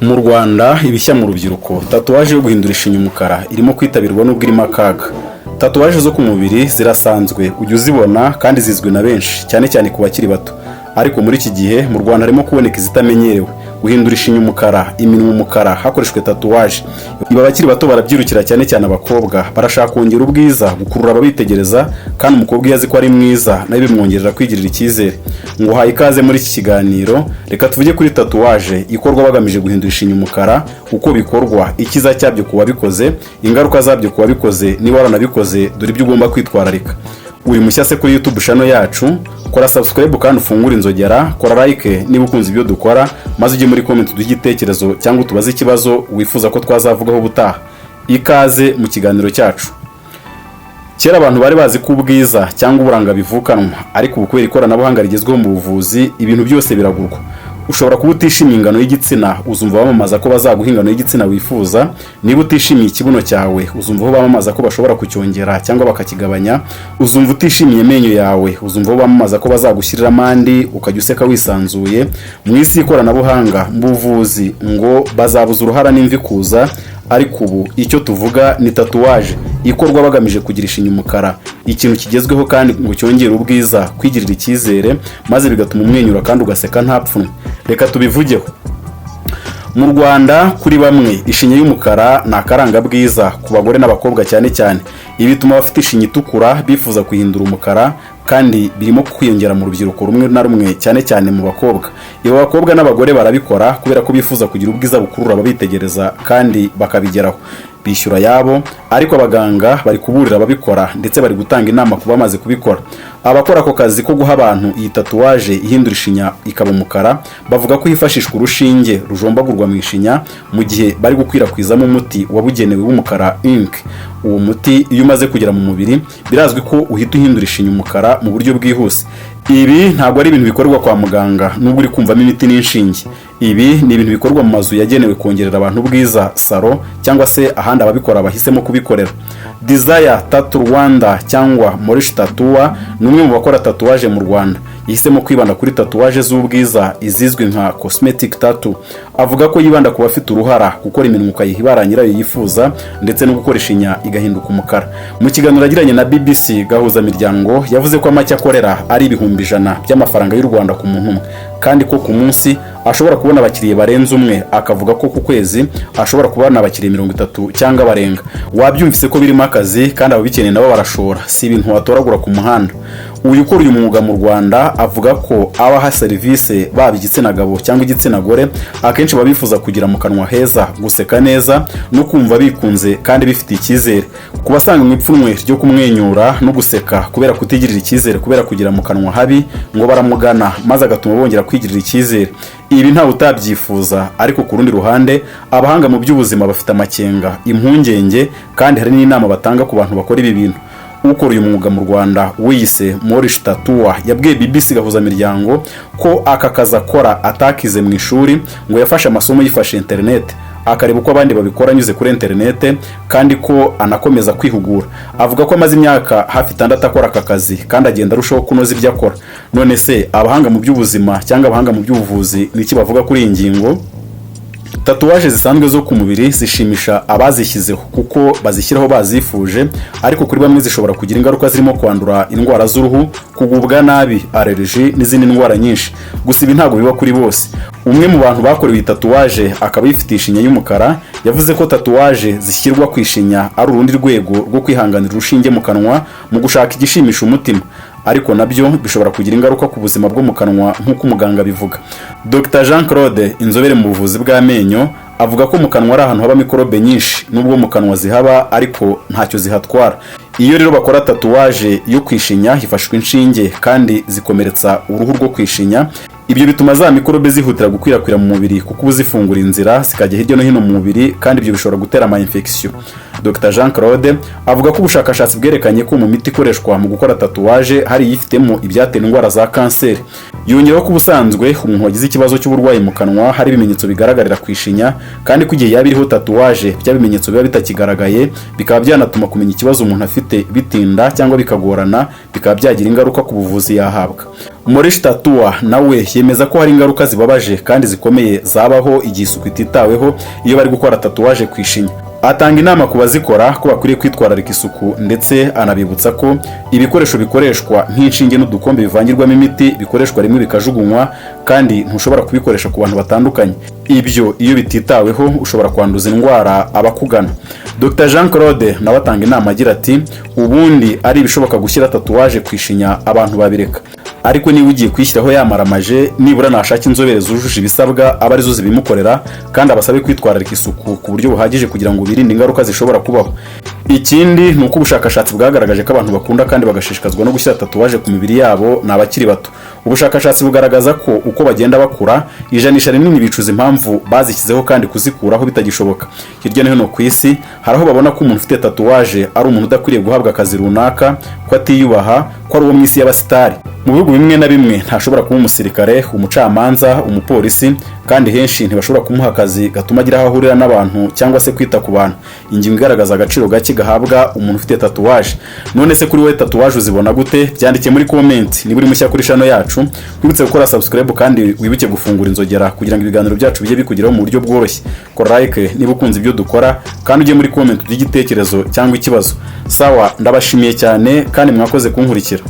Mu Rwanda ibishya mu rubyiruko tatuwaje yo guhindura ishinya umukara irimo kwitabirwa n'ubwo irimo akaga. Tatuwaje zo ku mubiri zirasanzwe ujya uzibona kandi zizwi na benshi cyane cyane ku bakiri bato. Ariko muri iki gihe mu Rwanda harimo kuboneka izitamenyerewe, guhindura ishinya umukara, iminwa umukara hakoreshwe tatuwaje. Iba abakiri bato barabyirukira cyane cyane abakobwa, barashaka kongera ubwiza, gukurura ababitegereza, kandi umukobwa iyo azi ko ari mwiza nayo bimwongerera kwigirira icyizere. Ngo haye ikaze muri iki kiganiro, reka tuvuge kuri tatuwaje ikorwa bagamije guhindura ishinya umukara, uko bikorwa, ikiza cyabyo ku wabikoze, ingaruka zabyo ku wabikoze, niba waranabikoze dore ibyo ugomba kwitwararika. Uri mushya se kuri YouTube channel yacu, kora subscribe kandi ufungure inzogera, kora like niba ukunze ibyo dukora, maze ujye muri comment uduhe igitekerezo cyangwa utubaze ikibazo wifuza ko twazavugaho ubutaha. Ikaze mu kiganiro cyacu. Kera abantu bari bazi ko ubwiza cyangwa uburanga bivukanwa, ariko ubu kubera ikoranabuhanga rigezweho mu buvuzi, ibintu byose biragurwa. Ushobora kuba utishimiye ingano y'igitsina, uzumva bamamaza ko bazaguha ingano y'igitsina wifuza. Niba utishimiye ikibuno cyawe, uzumva bamamaza ko bashobora kucyongera cyangwa bakakigabanya. Uzumva utishimiye amenyo yawe, uzumva bamamaza ko bazagushyirira amandi ukajya useka wisanzuye. Mu isi y'ikoranabuhanga mu buvuzi ngo bazabuza uruhara n'imvi kuza, ariko ubu icyo tuvuga ni tatuwaje ikorwa bagamije kugira ishinya umukara, ikintu kigezweho kandi ngo cyongere ubwiza, kwigirira icyizere, maze bigatuma umwenyura kandi ugaseka nta pfunwe. Reka tubivugeho. Mu Rwanda kuri bamwe ishinya y'umukara ni akaranga bwiza ku bagore n'abakobwa cyane cyane. Ibi bituma abafite ishinya itukura bifuza kuhindura umukara, kandi birimo kwiyongera mu rubyiruko rumwe na rumwe cyane cyane mu bakobwa. Ibo bakobwa n'abagore barabikora kubera ko bifuza kugira ubwiza bukurura ababitegereza kandi bakabigeraho. Bishyura yabo, ariko abaganga bari kuburira ababikora ndetse bari gutanga inama ku bamaze kubikora. Abakora ako kazi ko guha abantu iyi tatuwaje ihindura ishinya ikaba umukara, bavuga ko hifashishwa urushinge rujombagurwa mu ishinya mu gihe bari gukwirakwizamo umuti wabugenewe w'umukara ink. Uwo muti iyo umaze kugera mu mubiri, birazwi ko uhita uhindura ishinya umukara mu buryo bwihuse. Ibi ntabwo ari ibintu bikorwa kwa muganga nubwo uri kumvamo imiti n'inshinge. Ibi ni ibintu bikorwa mu mazu yagenewe kongerera abantu ubwiza, salo, cyangwa se ahandi ababikora bahisemo kubikorera. Desire Tattoo Rwanda cyangwa Morish Tattoo ni umwe mu bakora tatuwaje mu Rwanda. Yahisemo kwibanda kuri tatuwaje z'ubwiza izizwi nka cosmetic tattoo. Avuga ko yibanda ku bafite uruhara, gukora iminwa ukayiha ibara nyirayo yifuza, ndetse no gukora ishinya igahinduka umukara. Mu kiganiro yagiranye na BBC Gahuzamiryango, yavuze ko amacye akorera ari ibihumbi 100 by'amafaranga y'u Rwanda ku muntu umwe, kandi ko ku munsi ashobora kubona abakiriye barenze umwe. Akavuga ko ku kwezi ashobora kubona abakiriye 30 cyangwa barenga. Wabyumvise ko birimo akazi, kandi ababikeneye nabo barashora, si ibintu watoragura ku muhanda. Uyu ukora uyu mwuga mu Rwanda avuga ko abaha serivisi baba igitsina gabo cyangwa igitsina gore, akenshi babifuza kugira mu kanwa heza, guseka neza no kumva bikunze kandi bifitiye icyizere. Ku basanga mu ipfunwe ryo kumwenyura no guseka kubera kutigirira icyizere kubera kugira mu kanwa habi, ngo baramugana maze agatuma bongera kwigirira icyizere. Ibi ntawe utabyifuza, ariko ku rundi ruhande abahanga mu by'ubuzima bafite amakenga, impungenge, kandi hari n'inama batanga ku bantu bakora ibi bintu. Ukora uyu mwuga mu Rwanda wiyise Morish Tattoo yabwiye BBC Gahuzamiryango ko aka kazi akora atakize mu ishuri, ngo yafashe amasomo yifashe internet, akareba uko abandi babikora anyuze kuri internet, kandi ko anakomeza kwihugura. Avuga ko amaze imyaka hafi 6 akora aka kazi, kandi agenda arushaho kunoza ibyo akora. None se abahanga mu by'ubuzima cyangwa abahanga mu by'ubuvuzi niki bavuga kuri iyi ngingo? Tatuwaje zisanzwe zo ku mubiri zishimisha abazishyizeho kuko bazishyiraho bazifuje, ariko kuri bamwe zishobora kugira ingaruka zirimo kwandura indwara z'uruhu, kugubwa nabi, allergy n'izindi ndwara nyinshi. Gusa ibi ntabwo biba kuri bose. Umwe mu bantu bakorewe tatuwaje akaba yifitiye ishinya y'umukara, yavuze ko tatuwaje zishyirwa ku ishinya ari urundi rwego rwo kwihanganira urushinge mu kanwa mu gushaka igishimisha umutima, ariko nabyo bishobora kugira ingaruka ku buzima bwo mu kanwa nk'uko umuganga bivuga. Dr Jean Claude, inzobere mu buvuzi bw'amenyo, avuga ko mu kanwa ari ahantu haba mikorobe nyinshi, nubwo mu kanwa zihaba ariko ntacyo zihatwara. Iyo rero bakora tatuwaje yo kwishinya hifashishwa inshinge kandi zikomeretsa uruhu rwo kwishinya, ibyo bituma za mikorobe zihutira gukwirakwira mu mubiri kuko ubuzifungura inzira zikajya hirya no hino mu mubiri, kandi ibyo bishobora gutera ama infection. Dr Jean Claude avuga ko ubushakashatsi bwerekanye ko mu miti ikoreshwa mu gukora tatuwaje hari yifitemo ibyatera indwara za kanseri. Yongeraho ko ubusanzwe umuntu wagize ikibazo cy'uburwayi mu kanwa hari ibimenyetso bigaragarira ku ishinya, kandi ko igihe yaba iriho tatuwaje bya bimenyetso biba bitakigaragaye, bikaba byanatuma kumenya ikibazo umuntu afite bitinda cyangwa bikagorana, bikaba byagira ingaruka ku buvuzi yahabwa. Maurice Tatua nawe yemeza ko hari ingaruka zibabaje kandi zikomeye zabaho igihe isuku ititaweho iyo bari gukora tatuwaje ku ishinya. Atanga inama ku bazikora ko bakwiriye kwitwararika isuku, ndetse anabibutsa ko ibikoresho bikoreshwa nk'inshinge n'udukombe bivangirwamo imiti bikoreshwa rimwe bikajugunywa, kandi ntushobora kubikoresha ku bantu batandukanye. Ibyo iyo bititaweho ushobora kwanduza indwara abakugana. Dr Jean Claude nawe atanga inama agira ati ubundi ari ibishoboka gushyira tatuwaje ku ishinya abantu babireka, ariko niba ugiye kwishyiraho yamaramaje nibura nashaka inzobere zujuje ibisabwa aba arizo zibimukorera, kandi abasabe kwitwararika isuku ku buryo buhagije kugira ngo birinde ingaruka zishobora kubaho. Ikindi ni uko ubushakashatsi bwagaragaje ko abantu bakunda kandi bagashishikazwa no gushyira tatuwaje ku mibiri yabo ni abakiri bato. Ubushakashatsi bugaragaza ko uko bagenda bakura, ijanisha rinini bicuza impamvu bazishyizeho kandi kuzikuraho bitagishoboka. Hirya no hino ku isi hari aho babona ko umuntu ufite tatuwaje ari umuntu udakwiriye guhabwa akazi runaka, ko atiyubaha, ko ari uwo mu isi y'abasitari. Mu bihugu bimwe na bimwe ntashobora kuba umusirikare, umucamanza, umupolisi, kandi henshi ntibashobora kumuha akazi gatuma agira aho ahurira n'abantu cyangwa se kwita ku bantu. Ingingo igaragaza agaciro gake gahabwa umuntu ufite tatuwaje. None se kuri wowe tatuwaje uzibona gute? Byandike muri comment. Niba uri mushya kuri channel yacu, twibutse gukora subscribe kandi wibuke gufungura inzogera kugira ngo ibiganiro byacu bijye bikugeraho mu buryo bworoshye. Kora like niba ukunze ibyo dukora, kandi ujye muri comment by'igitekerezo cyangwa ikibazo. Sawa, ndabashimiye cyane kandi mwakoze kunkurikira.